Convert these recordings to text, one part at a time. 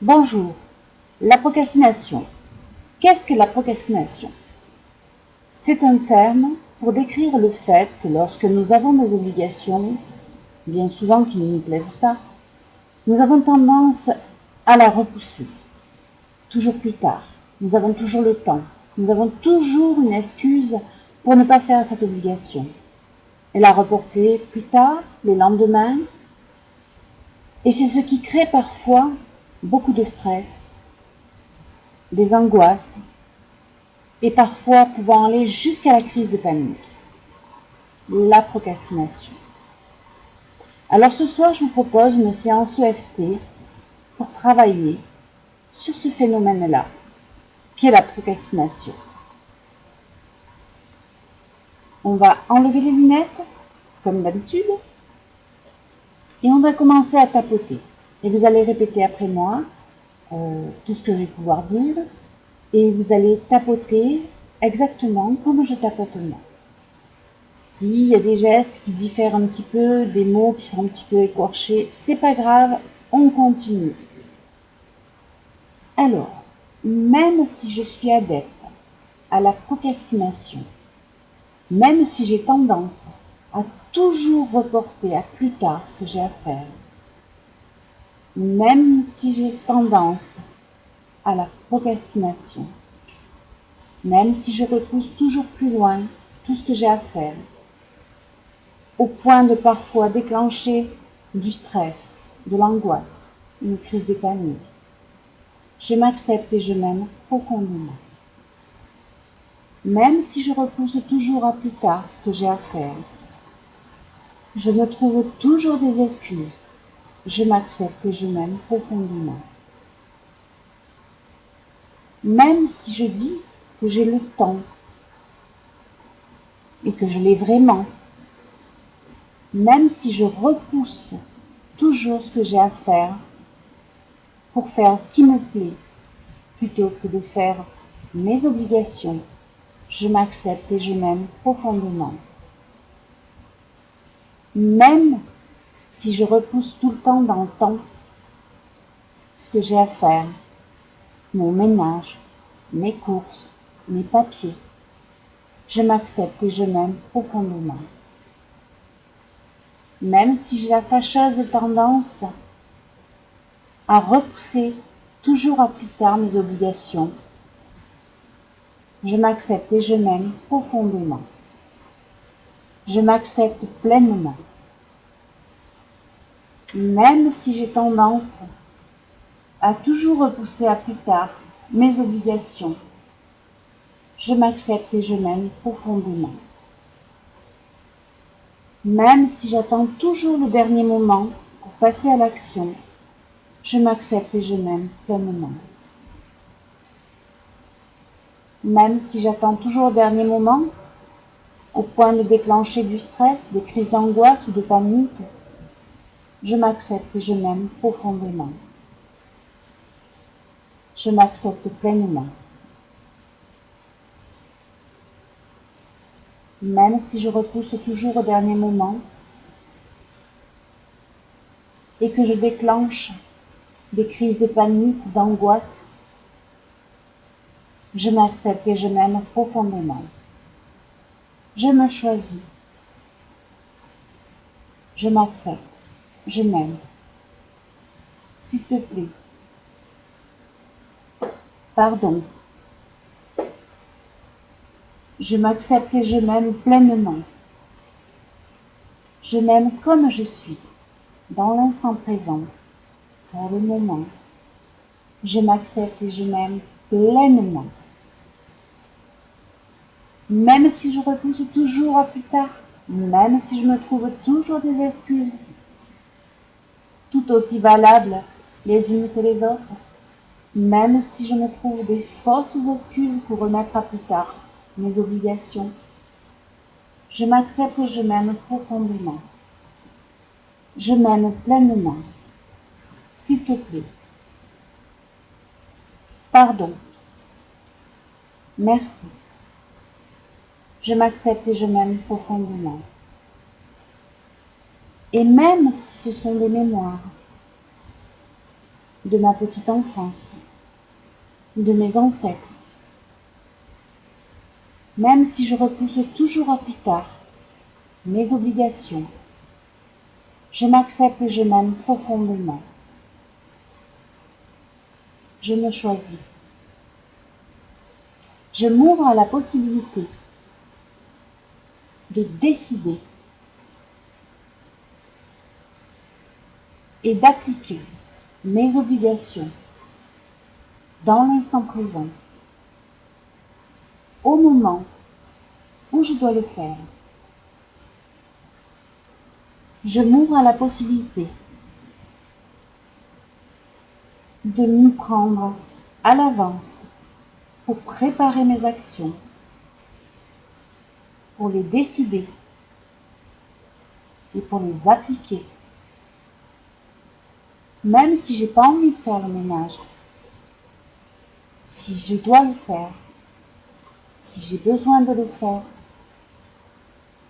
Bonjour. La procrastination. Qu'est-ce que la procrastination? C'est un terme pour décrire le fait que lorsque nous avons des obligations, bien souvent qui ne nous plaisent pas, nous avons tendance à la repousser, toujours plus tard. Nous avons toujours le temps. Nous avons toujours une excuse pour ne pas faire cette obligation. Et la reporter plus tard, le lendemain. Et c'est ce qui crée parfois beaucoup de stress, des angoisses, et parfois pouvant aller jusqu'à la crise de panique. La procrastination. Alors ce soir, je vous propose une séance EFT pour travailler sur ce phénomène-là, qui est la procrastination. On va enlever les lunettes, comme d'habitude, et on va commencer à tapoter. Et vous allez répéter après moi tout ce que je vais pouvoir dire, et vous allez tapoter exactement comme je tapote moi. S'il y a des gestes qui diffèrent un petit peu, des mots qui sont un petit peu écorchés, c'est pas grave, on continue. Alors, même si je suis adepte à la procrastination, même si j'ai tendance à toujours reporter à plus tard ce que j'ai à faire, même si j'ai tendance à la procrastination, même si je repousse toujours plus loin tout ce que j'ai à faire, au point de parfois déclencher du stress, de l'angoisse, une crise de panique. Je m'accepte et je m'aime profondément. Même si je repousse toujours à plus tard ce que j'ai à faire, je me trouve toujours des excuses. Je m'accepte et je m'aime profondément. Même si je dis que j'ai le temps et que je l'ai vraiment, même si je repousse toujours ce que j'ai à faire pour faire ce qui me plaît, plutôt que de faire mes obligations, je m'accepte et je m'aime profondément. Même si je repousse tout le temps dans le temps ce que j'ai à faire, mon ménage, mes courses, mes papiers, je m'accepte et je m'aime profondément. Même si j'ai la fâcheuse tendance à repousser toujours à plus tard mes obligations, je m'accepte et je m'aime profondément. Je m'accepte pleinement. Même si j'ai tendance à toujours repousser à plus tard mes obligations, je m'accepte et je m'aime profondément. Même si j'attends toujours le dernier moment pour passer à l'action, je m'accepte et je m'aime pleinement. Même si j'attends toujours le dernier moment, au point de déclencher du stress, des crises d'angoisse ou de panique, je m'accepte et je m'aime profondément. Je m'accepte pleinement. Même si je repousse toujours au dernier moment et que je déclenche des crises de panique, d'angoisse, je m'accepte et je m'aime profondément. Je me choisis. Je m'accepte. Je m'aime. S'il te plaît. Pardon. Je m'accepte et je m'aime pleinement. Je m'aime comme je suis, dans l'instant présent, pour le moment. Je m'accepte et je m'aime pleinement. Même si je repousse toujours à plus tard, même si je me trouve toujours des excuses, tout aussi valables les unes que les autres, même si je me trouve des fausses excuses pour remettre à plus tard mes obligations, je m'accepte et je m'aime profondément. Je m'aime pleinement. S'il te plaît. Pardon. Merci. Je m'accepte et je m'aime profondément. Et même si ce sont des mémoires, de ma petite enfance, de mes ancêtres. Même si je repousse toujours à plus tard mes obligations, je m'accepte et je m'aime profondément. Je me choisis. Je m'ouvre à la possibilité de décider et d'appliquer mes obligations dans l'instant présent, au moment où je dois le faire. Je m'ouvre à la possibilité de m'y prendre à l'avance pour préparer mes actions, pour les décider et pour les appliquer. Même si j'ai pas envie de faire le ménage, si je dois le faire, si j'ai besoin de le faire,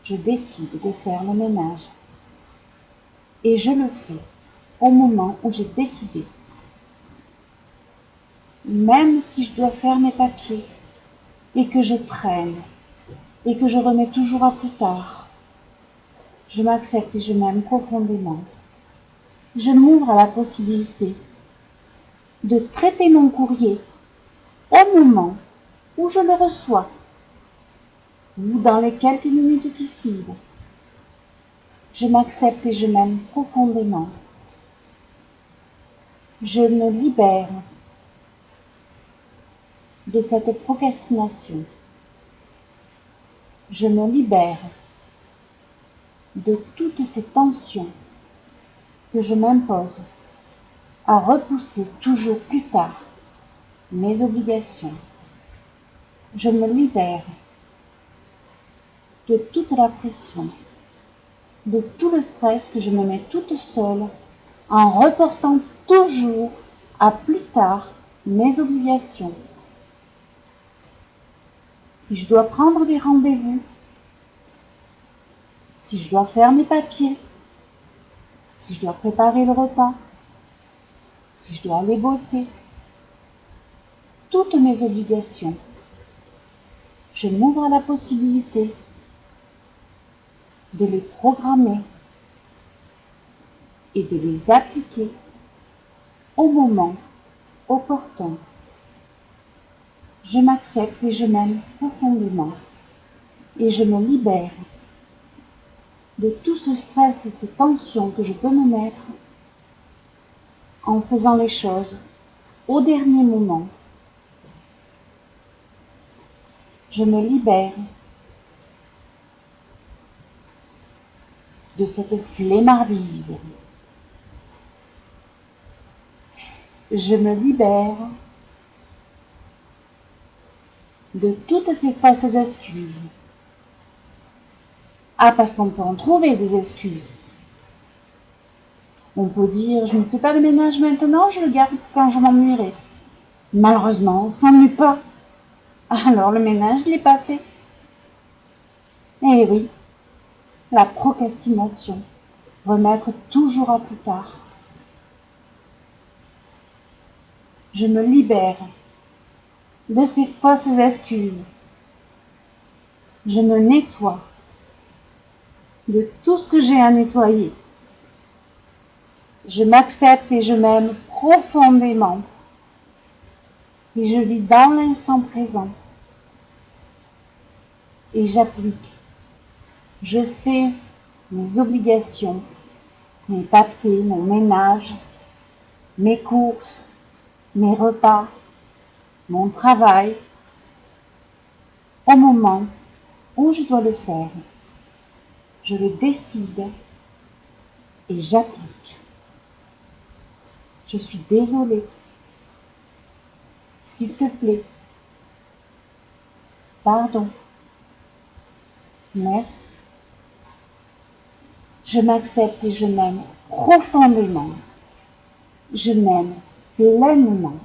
je décide de faire le ménage. Et je le fais au moment où j'ai décidé. Même si je dois faire mes papiers et que je traîne et que je remets toujours à plus tard, je m'accepte et je m'aime profondément. Je m'ouvre à la possibilité de traiter mon courrier au moment où je le reçois ou dans les quelques minutes qui suivent. Je m'accepte et je m'aime profondément. Je me libère de cette procrastination. Je me libère de toutes ces tensions que je m'impose à repousser toujours plus tard mes obligations. Je me libère de toute la pression, de tout le stress que je me mets toute seule en reportant toujours à plus tard mes obligations. Si je dois prendre des rendez-vous, si je dois faire mes papiers, si je dois préparer le repas, si je dois aller bosser, toutes mes obligations, je m'ouvre à la possibilité de les programmer et de les appliquer au moment opportun. Je m'accepte et je m'aime profondément et je me libère de tout ce stress et ces tensions que je peux me mettre en faisant les choses au dernier moment. Je me libère de cette flemmardise. Je me libère de toutes ces fausses excuses. Ah, parce qu'on peut en trouver des excuses. On peut dire, je ne fais pas le ménage maintenant, je le garde quand je m'ennuierai. Malheureusement, on ne s'ennuie pas. Alors le ménage, je ne l'ai pas fait. Eh oui, la procrastination, remettre toujours à plus tard. Je me libère de ces fausses excuses. Je me nettoie de tout ce que j'ai à nettoyer. Je m'accepte et je m'aime profondément. Et je vis dans l'instant présent. Et j'applique. Je fais mes obligations, mes papiers, mon ménage, mes courses, mes repas, mon travail, au moment où je dois le faire. Je le décide et j'applique. Je suis désolée. S'il te plaît. Pardon. Merci. Je m'accepte et je m'aime profondément. Je m'aime pleinement.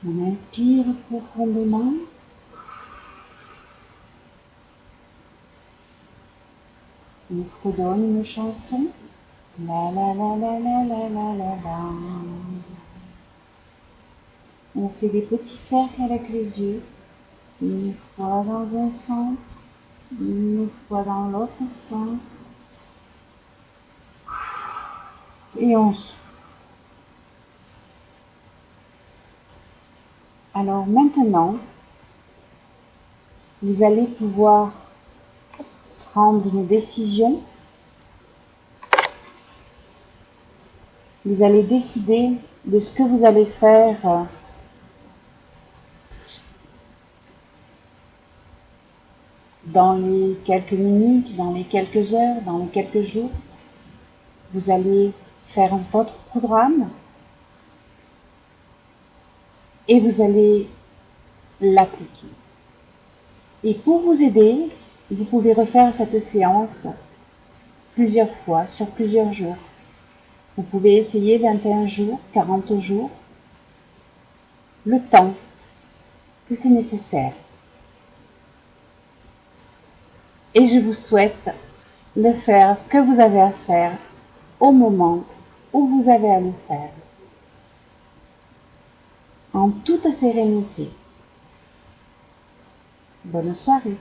On inspire profondément. On fredonne une chanson. La la la la la la la la la. On fait des petits cercles avec les yeux. Une fois dans un sens, une fois dans l'autre sens. Et on souffle. Alors maintenant, vous allez pouvoir prendre une décision. Vous allez décider de ce que vous allez faire dans les quelques minutes, dans les quelques heures, dans les quelques jours. Vous allez faire votre programme et vous allez l'appliquer. Et pour vous aider, vous pouvez refaire cette séance plusieurs fois sur plusieurs jours. Vous pouvez essayer 21 jours, 40 jours, le temps que c'est nécessaire. Et je vous souhaite de faire ce que vous avez à faire au moment où vous avez à le faire, en toute sérénité. Bonne soirée.